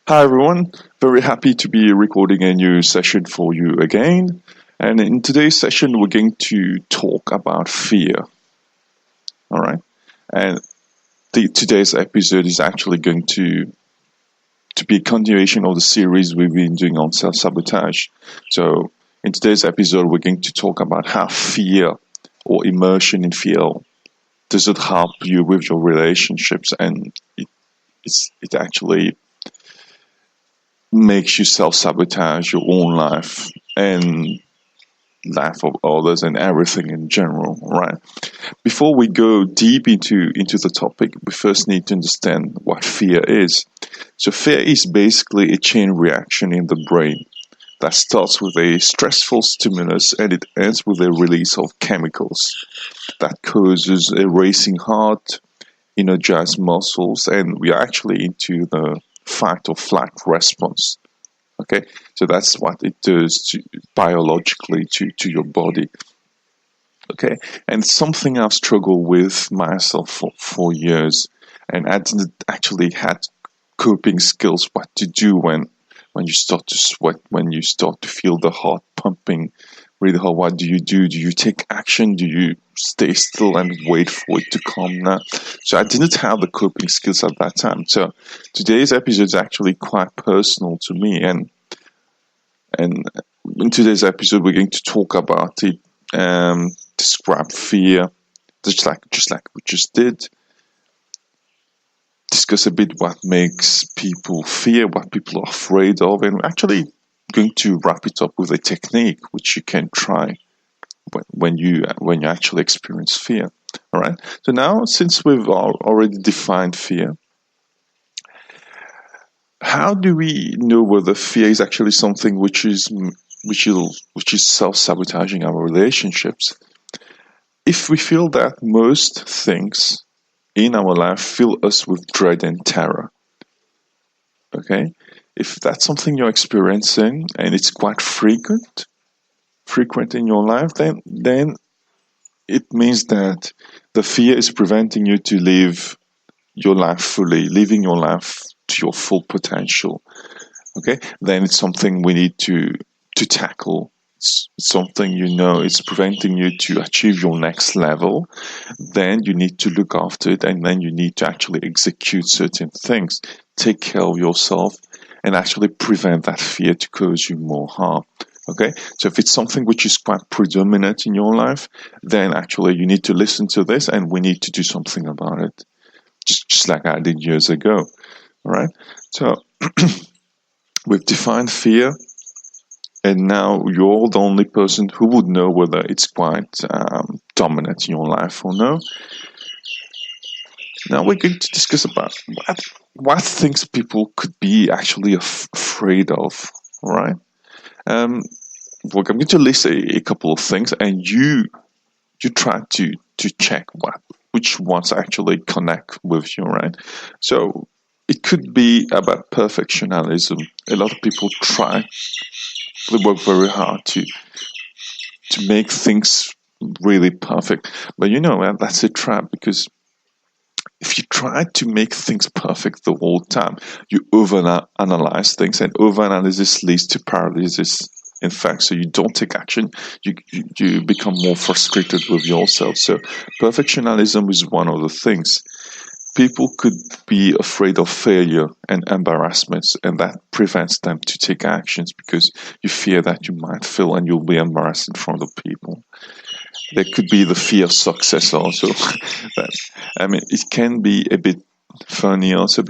Hi everyone, very happy to be recording a new session for you again. And in today's session, we're going to talk about fear. All right, and today's episode is actually going to be a continuation of the series we've been doing on self sabotage. So, in today's episode, we're going to talk about how fear or immersion in fear does it help you with your relationships, and it actually makes you self-sabotage your own life and life of others and everything in general, right? Before we go deep into the topic, we first need to understand what fear is. So fear is basically a chain reaction in the brain that starts with a stressful stimulus and it ends with a release of chemicals that causes a racing heart, energized muscles, and we are actually into the fight or flight response. Okay, so that's what it does biologically to your body. Okay, and something I've struggled with myself for years, and I didn't actually had coping skills what to do when you start to sweat, when you start to feel the heart pumping really hard. What do? Do you take action? Do you stay still and wait for it to calm down? So I didn't have the coping skills at that time. So today's episode is actually quite personal to me, and in today's episode we're going to talk about it, describe fear, just like we just did, discuss a bit what makes people fear, what people are afraid of, and we're actually going to wrap it up with a technique which you can try when you actually experience fear. All right. So now, since we've already defined fear, how do we know whether fear is actually something which is self-sabotaging our relationships? If we feel that most things in our life fill us with dread and terror, okay, if that's something you're experiencing and it's quite frequent in your life, then it means that the fear is preventing you to live your life fully, living your life to your full potential. Okay, then it's something we need to tackle. It's something it's preventing you to achieve your next level. Then you need to look after it, and then you need to actually execute certain things, take care of yourself, and actually prevent that fear to cause you more harm. Okay, so if it's something which is quite predominant in your life, then actually you need to listen to this, and we need to do something about it, just like I did years ago. All right, so we've defined fear, and now you're the only person who would know whether it's quite dominant in your life or no. Now we're going to discuss about what things people could be actually afraid of. All right. I'm going to list a couple of things, and you try to check which ones actually connect with you. Right. So it could be about perfectionism. A lot of people they work very hard to make things really perfect, but that's a trap, because if you try to make things perfect the whole time, you overanalyze things, and overanalysis leads to paralysis. In fact, so you don't take action, you become more frustrated with yourself. So perfectionism is one of the things. People could be afraid of failure and embarrassments, and that prevents them to take actions because you fear that you might fail and you'll be embarrassed in front of people. There could be the fear of success also. It can be a bit funny also,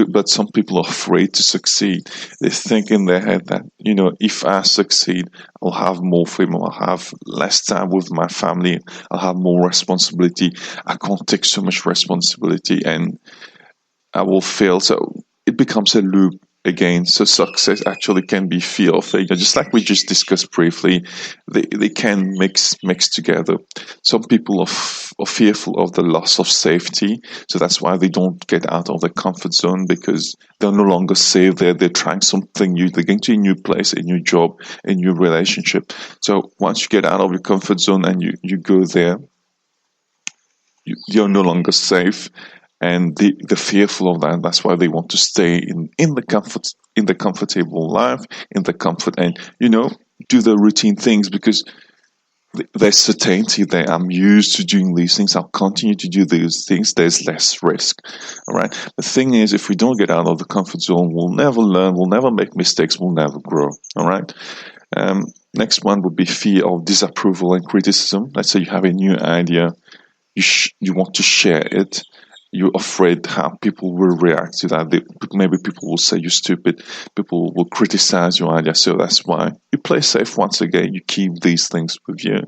but some people are afraid to succeed. They think in their head that if I succeed, I'll have more freedom, I'll have less time with my family, I'll have more responsibility. I can't take so much responsibility and I will fail. So it becomes a loop again. So success actually can be fear of failure, just like we just discussed briefly. They can mix together. Some people are fearful of the loss of safety, so that's why they don't get out of their comfort zone, because they're no longer safe there. They're trying something new. They're going to a new place, a new job, a new relationship. So once you get out of your comfort zone and you go there, you're no longer safe. and they're fearful of that. That's why they want to stay in the comfortable life, in the comfort, and do the routine things because there's certainty that I'm used to doing these things. I'll continue to do these things. There's less risk. All right. The thing is, if we don't get out of the comfort zone, we'll never learn. We'll never make mistakes. We'll never grow. All right. Next one would be fear of disapproval and criticism. Let's say you have a new idea. You want to share it. You're afraid how people will react to that. Maybe people will say you're stupid. People will criticize your idea. So that's why you play safe once again. You keep these things with you.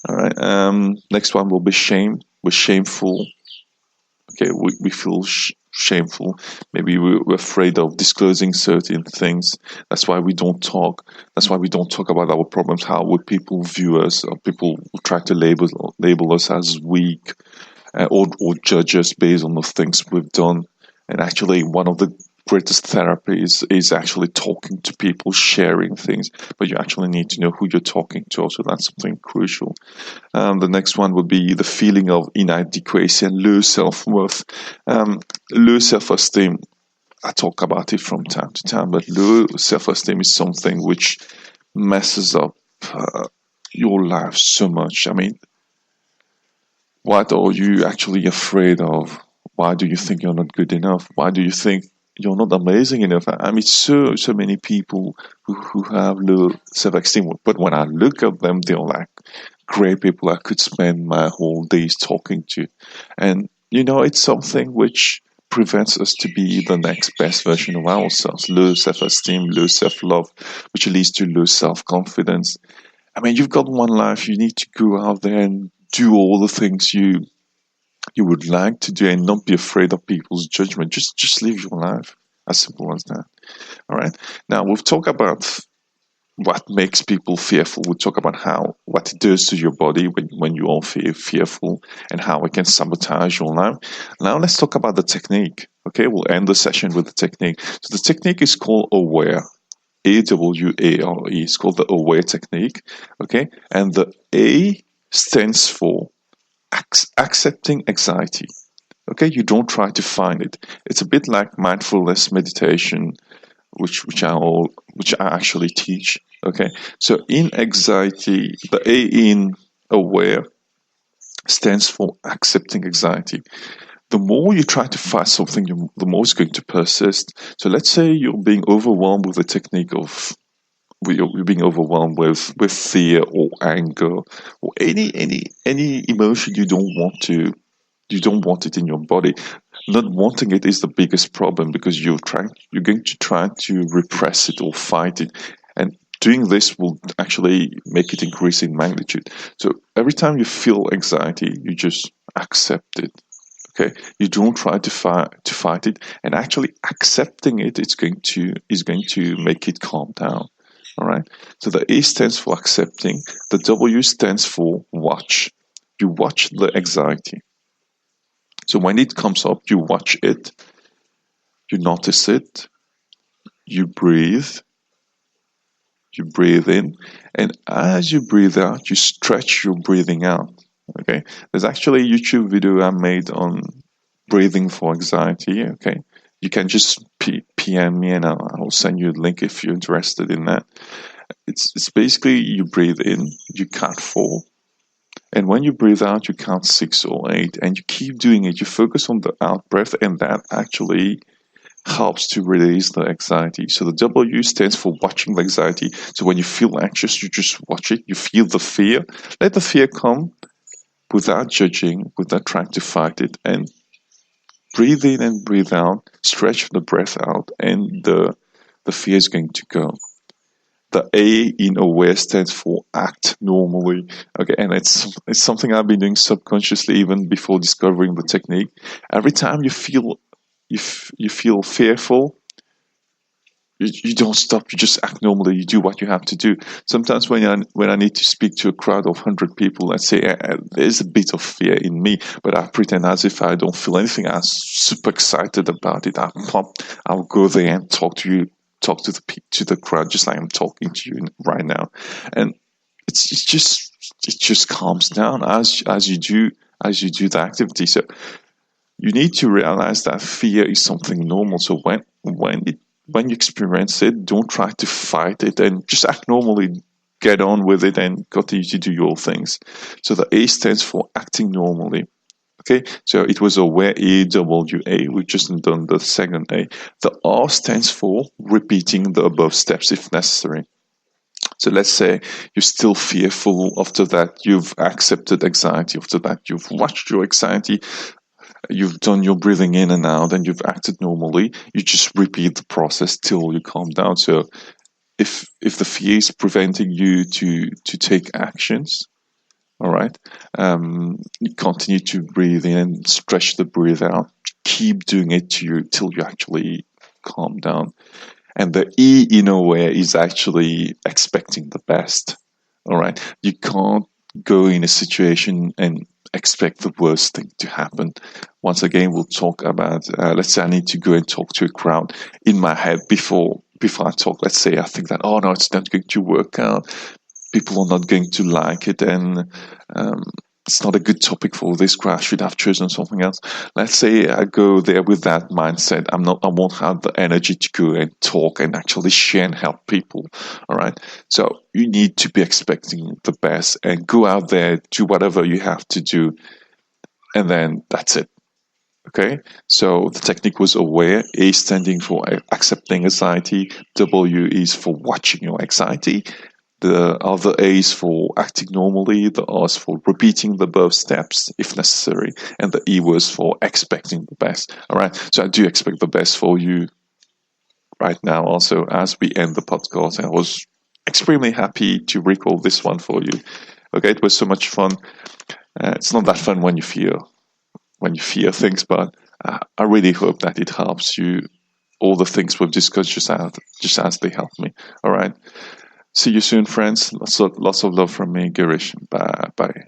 All right. Next one will be shame. We're shameful. Okay, we feel shameful. Maybe we're afraid of disclosing certain things. That's why we don't talk. That's why we don't talk about our problems. How would people view us? Or people will try to label us as weak, or judge us based on the things we've done. And actually, one of the greatest therapies is actually talking to people, sharing things. But you actually need to know who you're talking to. So that's something crucial. The next one would be the feeling of inadequacy and low self-worth. Low self-esteem, I talk about it from time to time, but low self-esteem is something which messes up your life so much. I mean, what are you actually afraid of? Why do you think you're not good enough? Why do you think you're not amazing enough? I mean, so many people who have low self-esteem, but when I look at them, they're like great people I could spend my whole days talking to. And, it's something which prevents us to be the next best version of ourselves. Low self-esteem, low self-love, which leads to low self-confidence. I mean, you've got one life. You need to go out there and do all the things you would like to do and not be afraid of people's judgment. Just live your life. As simple as that. All right. Now we've talked about what makes people fearful. We'll talk about what it does to your body when you all feel fearful and how it can sabotage your life. Now let's talk about the technique. Okay, we'll end the session with the technique. So the technique is called AWARE. AWARE. It's called the AWARE technique. Okay, and the A stands for accepting anxiety. Okay, you don't try to find it. It's a bit like mindfulness meditation, which I actually teach. Okay, so in anxiety, the A in AWARE stands for accepting anxiety. The more you try to fight something, the more it's going to persist. So let's say you're being overwhelmed with the technique of you're being overwhelmed with fear or anger or any emotion you don't want it in your body. Not wanting it is the biggest problem because you're going to try to repress it or fight it, and doing this will actually make it increase in magnitude. So every time you feel anxiety, you just accept it. Okay, you don't try to fight it, and actually accepting it is going to make it calm down. All right. So the A stands for accepting. The W stands for watch. You watch the anxiety. So when it comes up, you watch it. You notice it. You breathe. You breathe in, and as you breathe out, you stretch your breathing out. Okay. There's actually a YouTube video I made on breathing for anxiety. Okay. You can just PM me and I'll send you a link if you're interested in that. It's basically you breathe in, you count 4, and when you breathe out, you count 6 or 8, and you keep doing it. You focus on the out breath, and that actually helps to release the anxiety. So the W stands for watching the anxiety. So when you feel anxious, you just watch it. You feel the fear. Let the fear come without judging, without trying to fight it, and breathe in and breathe out, stretch the breath out, and the fear is going to go. The A in AWARE stands for act normally. Okay, and it's something I've been doing subconsciously even before discovering the technique. Every time you feel fearful, you don't stop. You just act normally. You do what you have to do. Sometimes when I need to speak to a crowd of 100 people, let's say there's a bit of fear in me, but I pretend as if I don't feel anything. I'm super excited about it. I'll go there and talk to the crowd just like I'm talking to you right now, and it just calms down as you do the activity. So you need to realize that fear is something normal. So when you experience it, don't try to fight it and just act normally. Get on with it and continue to do your things. So the A stands for acting normally. Okay, so it was aware, AWA. We've just done the second A. The R stands for repeating the above steps if necessary. So let's say you're still fearful. After that, you've accepted anxiety. After that, you've watched your anxiety. You've done your breathing in and out, and you've acted normally. You just repeat the process till you calm down. So if the fear is preventing you to take actions, all right, you continue to breathe in and stretch the breath out. Keep doing it till you actually calm down. And the E in a way is actually expecting the best. All right, you can't go in a situation and expect the worst thing to happen. Once again, we'll talk about. Let's say I need to go and talk to a crowd. In my head, before I talk, let's say I think that, oh no, it's not going to work out. People are not going to like it, and it's not a good topic for this crowd. I should have chosen something else. Let's say I go there with that mindset. I won't have the energy to go and talk and actually share and help people. All right. So you need to be expecting the best and go out there, do whatever you have to do, and then that's it. Okay, so the technique was aware. A standing for accepting anxiety. W is for watching your anxiety. The other A is for acting normally. The R is for repeating the above steps if necessary. And the E was for expecting the best. All right, so I do expect the best for you right now also as we end the podcast. I was extremely happy to record this one for you. Okay, it was so much fun. It's not that fun when you fear things, but I really hope that it helps you. All the things we've discussed just as they help me. All right. See you soon, friends. Lots of love from me, Girish. Bye.